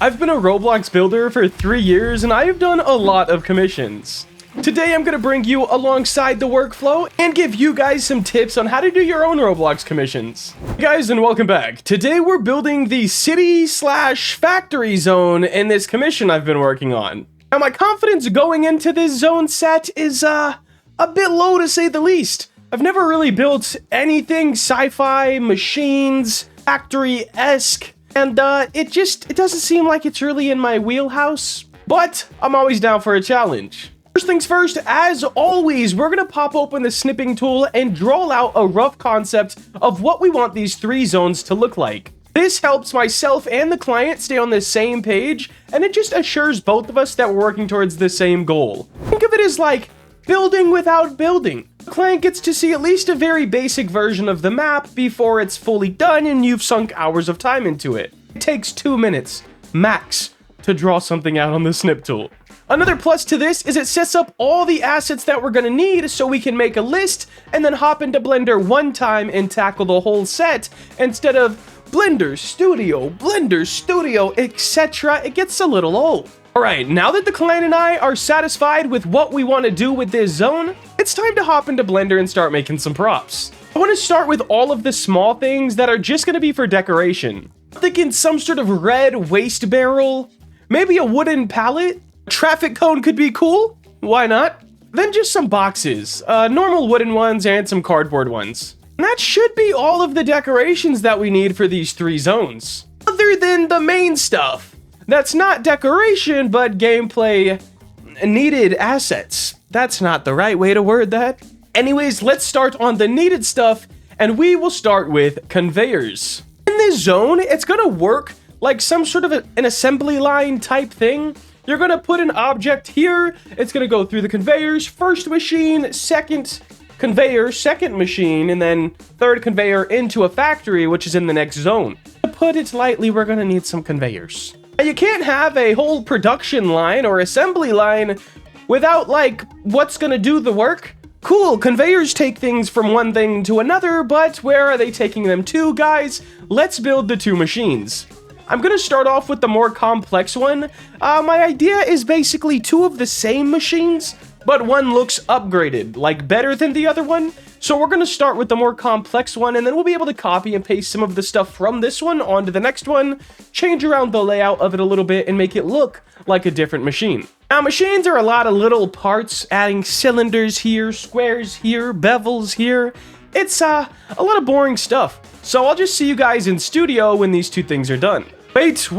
I've been a Roblox builder for 3 years and I have done a lot of commissions. Today I'm going to bring you alongside the workflow and give you guys some tips on how to do your own Roblox commissions. Hey guys, and welcome back. Today we're building the city/factory zone in this commission I've been working on. Now my confidence going into this zone set is a bit low to say the least. I've never really built anything sci-fi, machines, factory-esque. And it doesn't seem like it's really in my wheelhouse, but I'm always down for a challenge. First things first, as always, we're gonna pop open the snipping tool and draw out a rough concept of what we want these 3 zones to look like. This helps myself and the client stay on the same page, and it just assures both of us that we're working towards the same goal. Think of it as like building without building. The client gets to see at least a very basic version of the map before it's fully done and you've sunk hours of time into it. It takes 2 minutes, max, to draw something out on the snip tool. Another plus to this is it sets up all the assets that we're gonna need so we can make a list and then hop into Blender one time and tackle the whole set instead of Blender Studio, etc. It gets a little old. Alright, now that the client and I are satisfied with what we want to do with this zone, it's time to hop into Blender and start making some props. I want to start with all of the small things that are just going to be for decoration. I'm thinking some sort of red waste barrel, maybe a wooden pallet, a traffic cone could be cool, why not? Then just some boxes, normal wooden ones and some cardboard ones. And that should be all of the decorations that we need for these 3 zones. Other than the main stuff. That's not decoration, but gameplay needed assets. That's not the right way to word that. Anyways, let's start on the needed stuff, and we will start with conveyors. In this zone, it's gonna work like some sort of an assembly line type thing. You're gonna put an object here, it's gonna go through the conveyors, first machine, second conveyor, second machine, and then third conveyor into a factory, which is in the next zone. To put it lightly, we're gonna need some conveyors. You can't have a whole production line or assembly line without, like, what's gonna do the work. Cool, conveyors take things from one thing to another, but where are they taking them to, guys? Let's build the 2 machines. I'm gonna start off with the more complex one. My idea is basically 2 of the same machines, but one looks upgraded, like better than the other one. So we're going to start with the more complex one, and then we'll be able to copy and paste some of the stuff from this one onto the next one, change around the layout of it a little bit, and make it look like a different machine. Now, machines are a lot of little parts, adding cylinders here, squares here, bevels here. It's a lot of boring stuff. So I'll just see you guys in studio when these 2 things are done. Wait,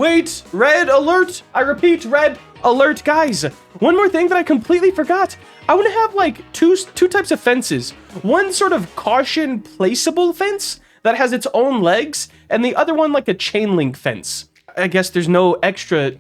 red alert! I repeat, red alert, guys. One more thing that I completely forgot. I want to have like two types of fences. One sort of caution placeable fence that has its own legs, and the other one like a chain link fence. I guess there's no extra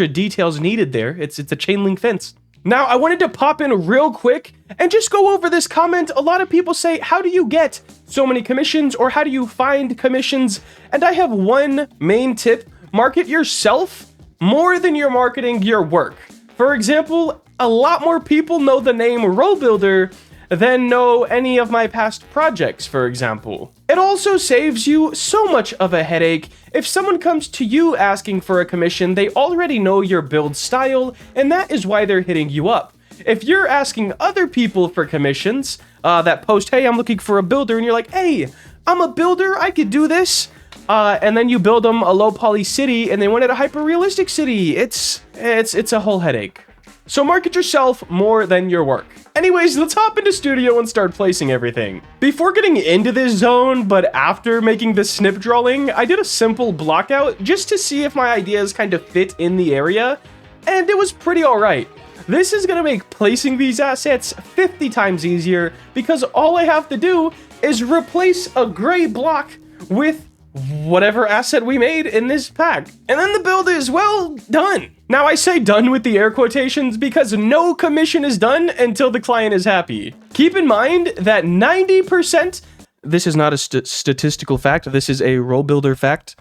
details needed there. It's a chain link fence. Now, I wanted to pop in real quick and just go over this comment. A lot of people say, how do you get so many commissions, or how do you find commissions? And I have one main tip. Market yourself more than you're marketing your work. For example, a lot more people know the name RoBuilder than know any of my past projects, for example. It also saves you so much of a headache. If someone comes to you asking for a commission, they already know your build style, and that is why they're hitting you up. If you're asking other people for commissions that post, hey, I'm looking for a builder, and you're like, hey, I'm a builder, I could do this. And then you build them a low poly city and they wanted a hyper realistic city. It's a whole headache. So market yourself more than your work. Anyways, let's hop into studio and start placing everything. Before getting into this zone, but after making the snip drawing, I did a simple block out just to see if my ideas kind of fit in the area, and it was pretty alright. This is gonna make placing these assets 50 times easier because all I have to do is replace a gray block with whatever asset we made in this pack. And then the build is, well, done. Now I say done with the air quotations because no commission is done until the client is happy. Keep in mind that 90%, this is not a statistical fact, this is a RoBuilder fact,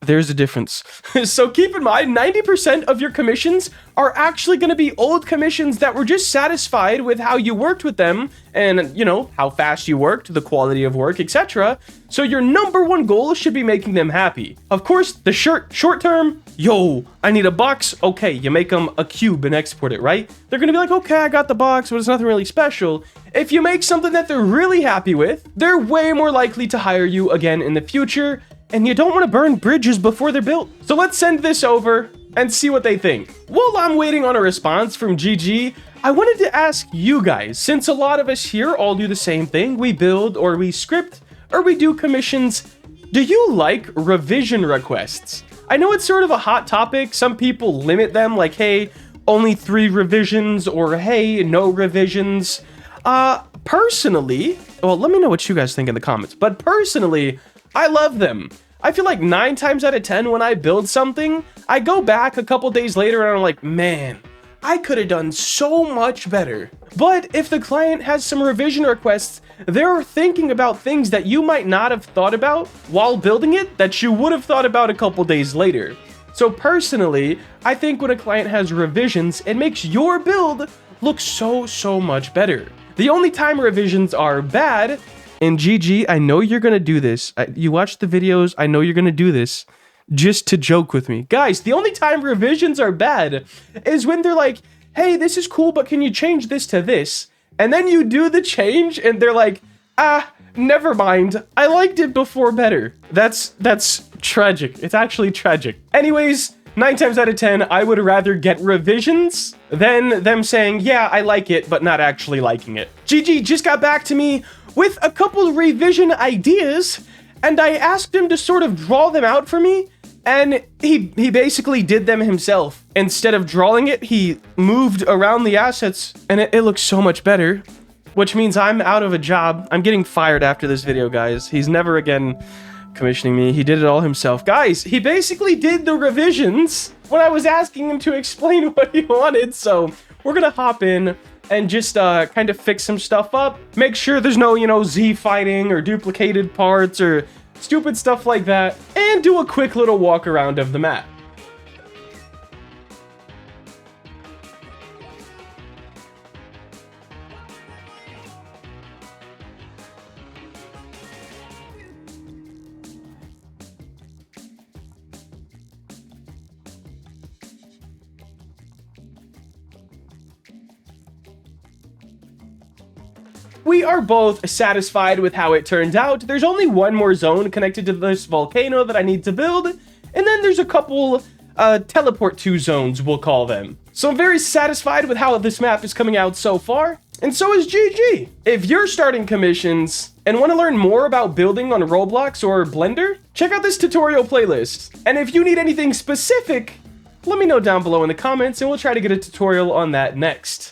There's a difference. So keep in mind, 90% of your commissions are actually going to be old commissions that were just satisfied with how you worked with them and, you know, how fast you worked, the quality of work, etc. So your number one goal should be making them happy. Of course, the short term, yo, I need a box. Okay, you make them a cube and export it, right? They're going to be like, okay, I got the box, but it's nothing really special. If you make something that they're really happy with, they're way more likely to hire you again in the future. And you don't want to burn bridges before they're built. So let's send this over and see what they think. While I'm waiting on a response from GG, I wanted to ask you guys, since a lot of us here all do the same thing, we build or we script or we do commissions, do you like revision requests? I know it's sort of a hot topic. Some people limit them like, hey, only 3 revisions or hey, no revisions. Personally, well, let me know what you guys think in the comments, but personally, I love them. I feel like 9 times out of 10 when I build something, I go back a couple days later and I'm like, man, I could have done so much better. But if the client has some revision requests, they're thinking about things that you might not have thought about while building it that you would have thought about a couple days later. So personally, I think when a client has revisions, it makes your build look so much better. The only time revisions are bad, and GG, I know you're going to do this. You watch the videos, I know you're going to do this just to joke with me. Guys, the only time revisions are bad is when they're like, hey, this is cool, but can you change this to this? And then you do the change and they're like, never mind. I liked it before better. That's tragic. It's actually tragic. Anyways, 9 times out of 10, I would rather get revisions than them saying, yeah, I like it, but not actually liking it. GG just got back to me with a couple revision ideas, and I asked him to sort of draw them out for me, and he basically did them himself. Instead of drawing it, he moved around the assets, and it looks so much better, which means I'm out of a job. I'm getting fired after this video, guys. He's never again commissioning me. He did it all himself. Guys, he basically did the revisions when I was asking him to explain what he wanted, so we're gonna hop in and just kind of fix some stuff up. Make sure there's no, you know, Z fighting or duplicated parts or stupid stuff like that. And do a quick little walk around of the map. We are both satisfied with how it turned out. There's only one more zone connected to this volcano that I need to build, and then there's a couple teleport to zones, we'll call them. So I'm very satisfied with how this map is coming out so far, and so is GG. If you're starting commissions and want to learn more about building on Roblox or Blender, check out this tutorial playlist. And if you need anything specific, let me know down below in the comments and we'll try to get a tutorial on that next.